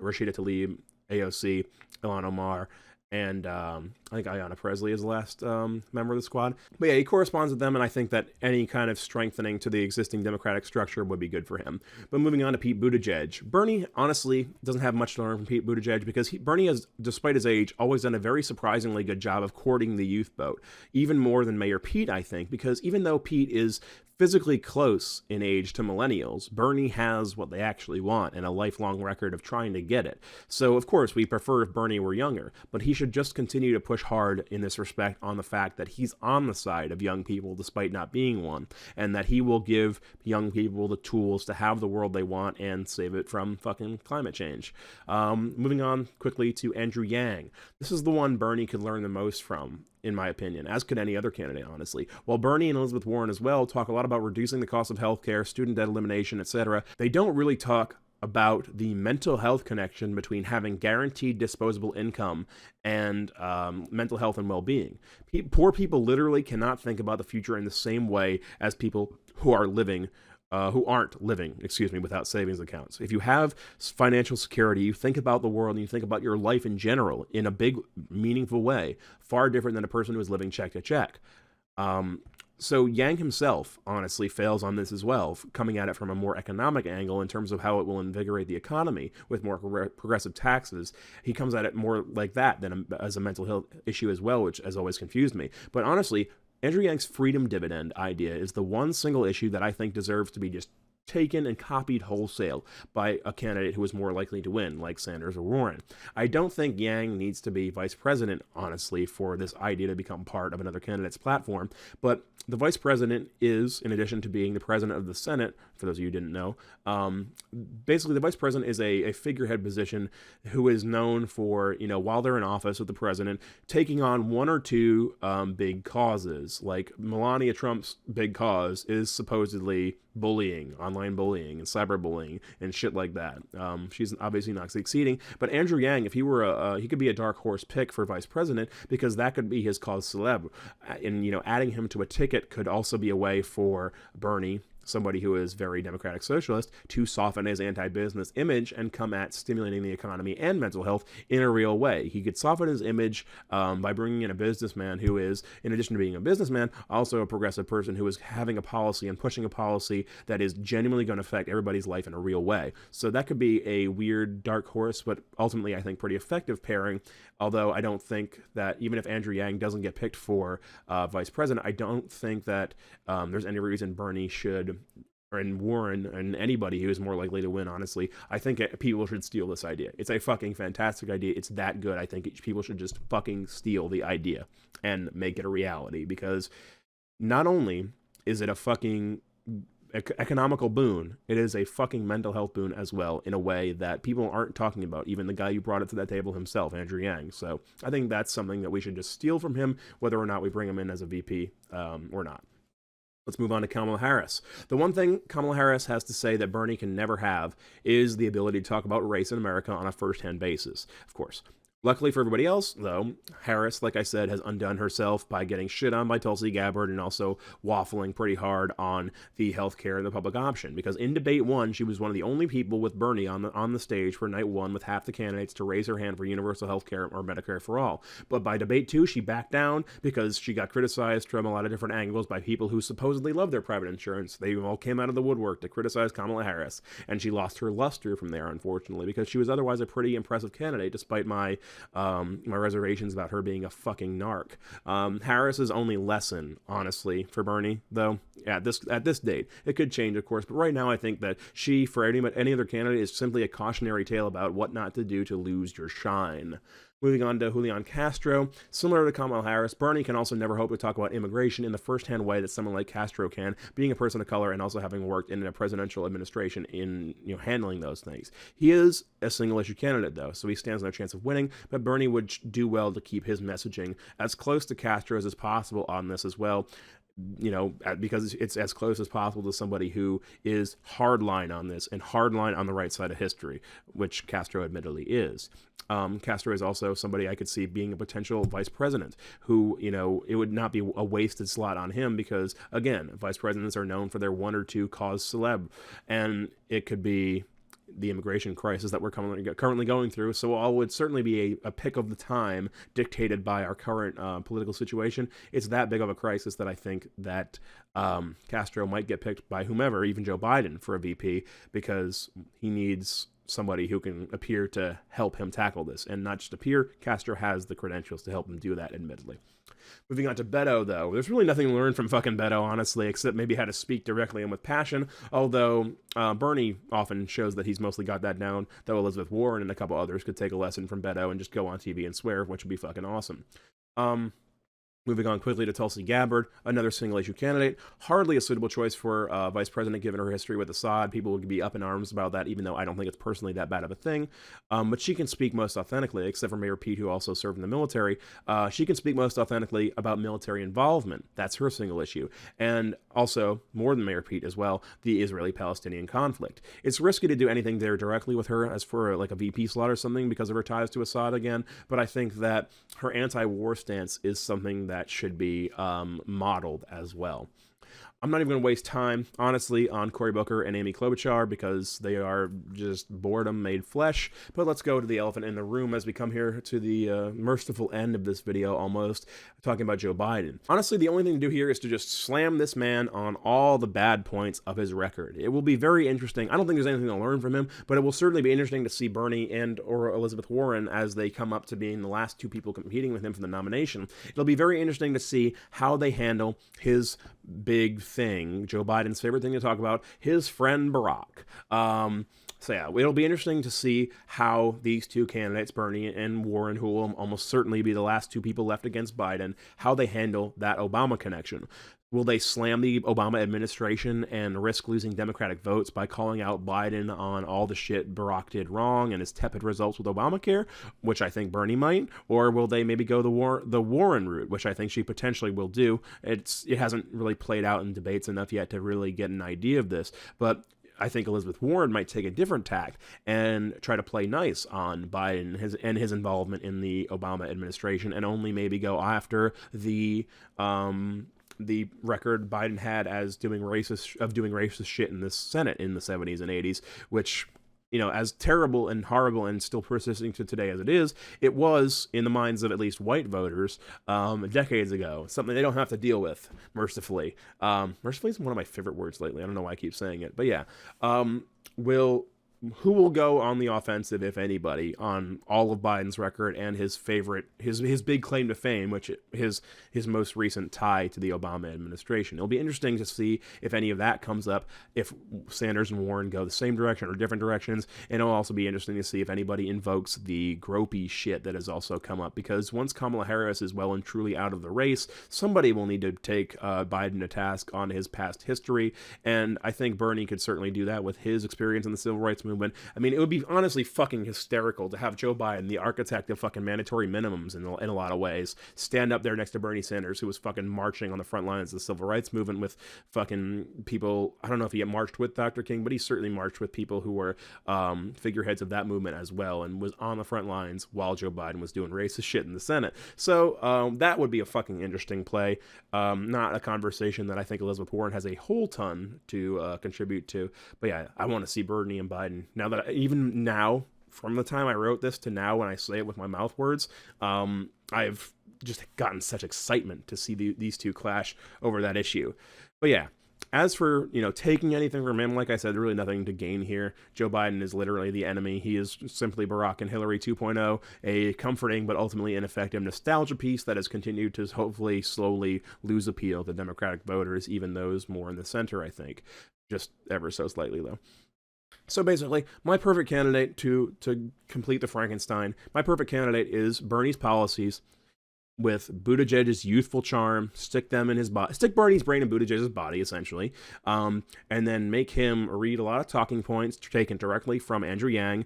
Rashida Tlaib, AOC, Ilhan Omar, and I think Ayanna Pressley is the last member of the Squad. But yeah, he corresponds with them, and I think that any kind of strengthening to the existing Democratic structure would be good for him. But moving on to Pete Buttigieg. Bernie, honestly, doesn't have much to learn from Pete Buttigieg because Bernie has, despite his age, always done a very surprisingly good job of courting the youth vote. Even more than Mayor Pete, I think, because even though Pete is physically close in age to millennials, Bernie has what they actually want and a lifelong record of trying to get it. So, of course, we prefer if Bernie were younger, but he should just continue to push hard in this respect on the fact that he's on the side of young people despite not being one, and that he will give young people the tools to have the world they want and save it from fucking climate change. Moving on quickly to Andrew Yang. This is the one Bernie could learn the most from, in my opinion, as could any other candidate, honestly. While Bernie and Elizabeth Warren as well talk a lot about reducing the cost of healthcare, student debt elimination, etc., they don't really talk about the mental health connection between having guaranteed disposable income and mental health and well-being. Poor people literally cannot think about the future in the same way as people who aren't living, without savings accounts. If you have financial security, you think about the world and you think about your life in general in a big, meaningful way, far different than a person who is living check to check. So Yang himself, honestly, fails on this as well, coming at it from a more economic angle in terms of how it will invigorate the economy with more progressive taxes. He comes at it more like that than as a mental health issue as well, which has always confused me. But honestly, Andrew Yang's freedom dividend idea is the one single issue that I think deserves to be just taken and copied wholesale by a candidate who is more likely to win, like Sanders or Warren. I don't think Yang needs to be vice president, honestly, for this idea to become part of another candidate's platform, but the vice president is, in addition to being the president of the Senate, for those of you who didn't know, basically the vice president is a figurehead position who is known for, while they're in office with the president, taking on one or two big causes. Like Melania Trump's big cause is supposedly bullying, online bullying and cyberbullying and shit like that. She's obviously not succeeding, but Andrew Yang, if he were he could be a dark horse pick for vice president because that could be his cause célèbre. And, adding him to a ticket could also be a way for Bernie, somebody who is very democratic socialist, to soften his anti-business image and come at stimulating the economy and mental health in a real way. He could soften his image by bringing in a businessman who is, in addition to being a businessman, also a progressive person who is having a policy and pushing a policy that is genuinely going to affect everybody's life in a real way. So that could be a weird dark horse, but ultimately I think pretty effective pairing. Although I don't think that even if Andrew Yang doesn't get picked for vice president, I don't think that there's any reason Bernie should, and Warren, and anybody who is more likely to win, honestly. I think people should steal this idea. It's a fucking fantastic idea. It's that good. I think people should just fucking steal the idea and make it a reality, because not only is it a fucking economical boon, it is a fucking mental health boon as well, in a way that people aren't talking about, even the guy who brought it to that table himself, Andrew Yang. So I think that's something that we should just steal from him, whether or not we bring him in as a VP or not. Let's move on to Kamala Harris. The one thing Kamala Harris has to say that Bernie can never have is the ability to talk about race in America on a first-hand basis, of course. Luckily for everybody else, though, Harris, like I said, has undone herself by getting shit on by Tulsi Gabbard and also waffling pretty hard on the healthcare and the public option. Because in debate 1, she was one of the only people with Bernie on the stage for night 1 with half the candidates to raise her hand for universal healthcare or Medicare for all. But by debate 2, she backed down because she got criticized from a lot of different angles by people who supposedly love their private insurance. They all came out of the woodwork to criticize Kamala Harris, and she lost her luster from there, unfortunately, because she was otherwise a pretty impressive candidate, despite my reservations about her being a fucking narc. Harris's only lesson, honestly, for Bernie, though, at this date, it could change, of course, but right now I think that she, for any other candidate, is simply a cautionary tale about what not to do to lose your shine. Moving on to Julian Castro. Similar to Kamala Harris, Bernie can also never hope to talk about immigration in the first-hand way that someone like Castro can, being a person of color and also having worked in a presidential administration in handling those things. He is a single-issue candidate, though, so he stands no chance of winning, but Bernie would do well to keep his messaging as close to Castro's as possible on this as well. Because it's as close as possible to somebody who is hardline on this and hardline on the right side of history, which Castro admittedly is. Castro is also somebody I could see being a potential vice president who, it would not be a wasted slot on him because, again, vice presidents are known for their one or two cause celeb, and it could be the immigration crisis that we're currently going through. So all would certainly be a pick of the time dictated by our current political situation. It's that big of a crisis that I think that Castro might get picked by whomever, even Joe Biden, for a VP, because he needs somebody who can appear to help him tackle this. And not just appear, Castro has the credentials to help him do that, admittedly. Moving on to Beto, though. There's really nothing to learn from fucking Beto, honestly, except maybe how to speak directly and with passion, although Bernie often shows that he's mostly got that down, though Elizabeth Warren and a couple others could take a lesson from Beto and just go on TV and swear, which would be fucking awesome. Moving on quickly to Tulsi Gabbard, another single-issue candidate. Hardly a suitable choice for vice president given her history with Assad. People would be up in arms about that, even though I don't think it's personally that bad of a thing. But she can speak most authentically, except for Mayor Pete, who also served in the military. She can speak most authentically about military involvement. That's her single issue. And also, more than Mayor Pete as well, the Israeli-Palestinian conflict. It's risky to do anything there directly with her as for like a VP slot or something because of her ties to Assad again, but I think that her anti-war stance is something that should be modeled as well. I'm not even going to waste time, honestly, on Cory Booker and Amy Klobuchar because they are just boredom made flesh. But let's go to the elephant in the room as we come here to the merciful end of this video almost, talking about Joe Biden. Honestly, the only thing to do here is to just slam this man on all the bad points of his record. It will be very interesting. I don't think there's anything to learn from him, but it will certainly be interesting to see Bernie and or Elizabeth Warren as they come up to being the last two people competing with him for the nomination. It'll be very interesting to see how they handle his big thing, Joe Biden's favorite thing to talk about, his friend Barack. So yeah, it'll be interesting to see how these two candidates, Bernie and Warren, who will almost certainly be the last two people left against Biden, how they handle that Obama connection. Will they slam the Obama administration and risk losing Democratic votes by calling out Biden on all the shit Barack did wrong and his tepid results with Obamacare, which I think Bernie might? Or will they maybe go the Warren route, which I think she potentially will do? It hasn't really played out in debates enough yet to really get an idea of this, but I think Elizabeth Warren might take a different tack and try to play nice on Biden and his involvement in the Obama administration, and only maybe go after the record Biden had as doing racist shit in the Senate in the 70s and 80s, which, as terrible and horrible and still persisting to today as it was in the minds of at least white voters decades ago. Something they don't have to deal with, mercifully. Mercifully is one of my favorite words lately. I don't know why I keep saying it, but yeah. Who will go on the offensive, if anybody, on all of Biden's record and his big claim to fame, which his most recent tie to the Obama administration? It'll be interesting to see if any of that comes up, if Sanders and Warren go the same direction or different directions, and it'll also be interesting to see if anybody invokes the gropey shit that has also come up, because once Kamala Harris is well and truly out of the race, somebody will need to take Biden to task on his past history, and I think Bernie could certainly do that with his experience in the civil rights movement movement. I mean, it would be honestly fucking hysterical to have Joe Biden, the architect of fucking mandatory minimums in a lot of ways, stand up there next to Bernie Sanders, who was fucking marching on the front lines of the civil rights movement with fucking people. I don't know if he marched with Dr. King, but he certainly marched with people who were figureheads of that movement as well, and was on the front lines while Joe Biden was doing racist shit in the Senate. So that would be a fucking interesting play. Not a conversation that I think Elizabeth Warren has a whole ton to contribute to. But yeah, I want to see Bernie and Biden. Now that even now, from the time I wrote this to now when I say it with my mouth words, I've just gotten such excitement to see these two clash over that issue. But yeah, as for, taking anything from him, like I said, really nothing to gain here. Joe Biden is literally the enemy. He is simply Barack and Hillary 2.0, a comforting but ultimately ineffective nostalgia piece that has continued to hopefully slowly lose appeal to Democratic voters, even those more in the center, I think. Just ever so slightly, though. So basically, my perfect candidate to complete the Frankenstein, my perfect candidate is Bernie's policies with Buttigieg's youthful charm, stick Bernie's brain in Buttigieg's body, essentially, and then make him read a lot of talking points taken directly from Andrew Yang,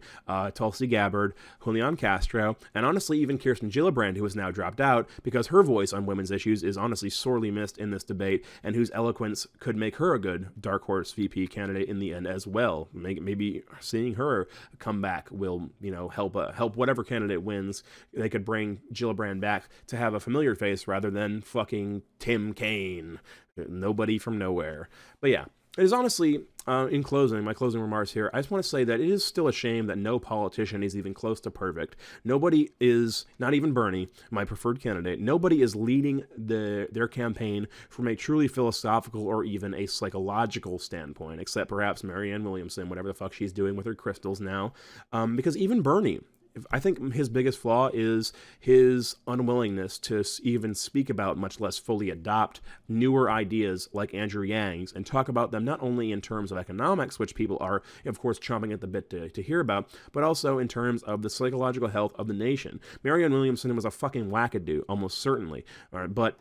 Tulsi Gabbard, Julian Castro, and honestly even Kirsten Gillibrand, who has now dropped out because her voice on women's issues is honestly sorely missed in this debate, and whose eloquence could make her a good dark horse VP candidate in the end as well. Maybe seeing her come back will, help whatever candidate wins. They could bring Gillibrand back to have a familiar face rather than fucking Tim Kaine, nobody from nowhere. But yeah, it is honestly, in closing, my closing remarks here, I just want to say that it is still a shame that no politician is even close to perfect. Nobody is, not even Bernie, my preferred candidate, nobody is leading their campaign from a truly philosophical or even a psychological standpoint, except perhaps Marianne Williamson, whatever the fuck she's doing with her crystals now, because even Bernie, I think his biggest flaw is his unwillingness to even speak about, much less fully adopt, newer ideas like Andrew Yang's and talk about them not only in terms of economics, which people are, of course, chomping at the bit to hear about, but also in terms of the psychological health of the nation. Marianne Williamson was a fucking wackadoo, almost certainly, but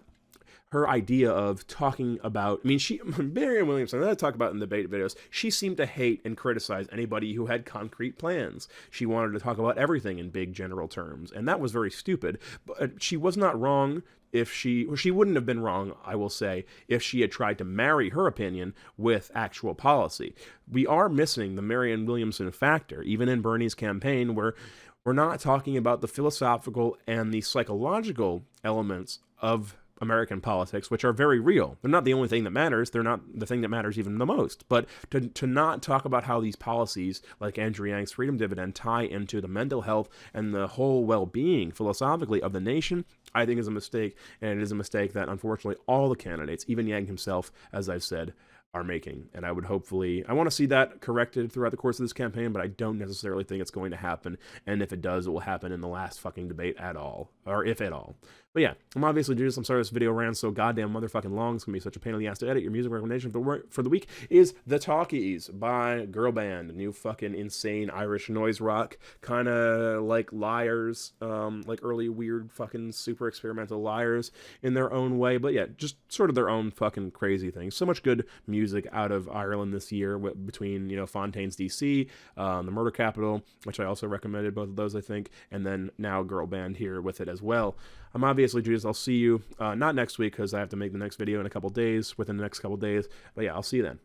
her idea of talking about, Marianne Williamson, that I talk about in debate videos, she seemed to hate and criticize anybody who had concrete plans. She wanted to talk about everything in big general terms, and that was very stupid. But she was not wrong if she wouldn't have been wrong, I will say, if she had tried to marry her opinion with actual policy. We are missing the Marianne Williamson factor, even in Bernie's campaign, where we're not talking about the philosophical and the psychological elements of American politics, which are very real. They're not the only thing that matters. They're not the thing that matters even the most. But to not talk about how these policies, like Andrew Yang's freedom dividend, tie into the mental health and the whole well-being, philosophically, of the nation, I think is a mistake. And it is a mistake that, unfortunately, all the candidates, even Yang himself, as I've said, are making. And I want to see that corrected throughout the course of this campaign, but I don't necessarily think it's going to happen. And if it does, it will happen in the last fucking debate at all, or if at all. But yeah, I'm obviously doing some sort of this video ran so goddamn motherfucking long. It's gonna be such a pain in the ass to edit. Your music recommendation for the week is The Talkies by Girl Band, new fucking insane Irish noise rock, kind of like Liars, like early weird fucking super experimental Liars in their own way. But yeah, just sort of their own fucking crazy thing. So much good music out of Ireland this year between Fontaine's DC, the Murder Capital, which I also recommended both of those, I think, and then now Girl Band here with it as well. I'm obviously Judas. I'll see you not next week because I have to make the next video in within the next couple days. But yeah, I'll see you then.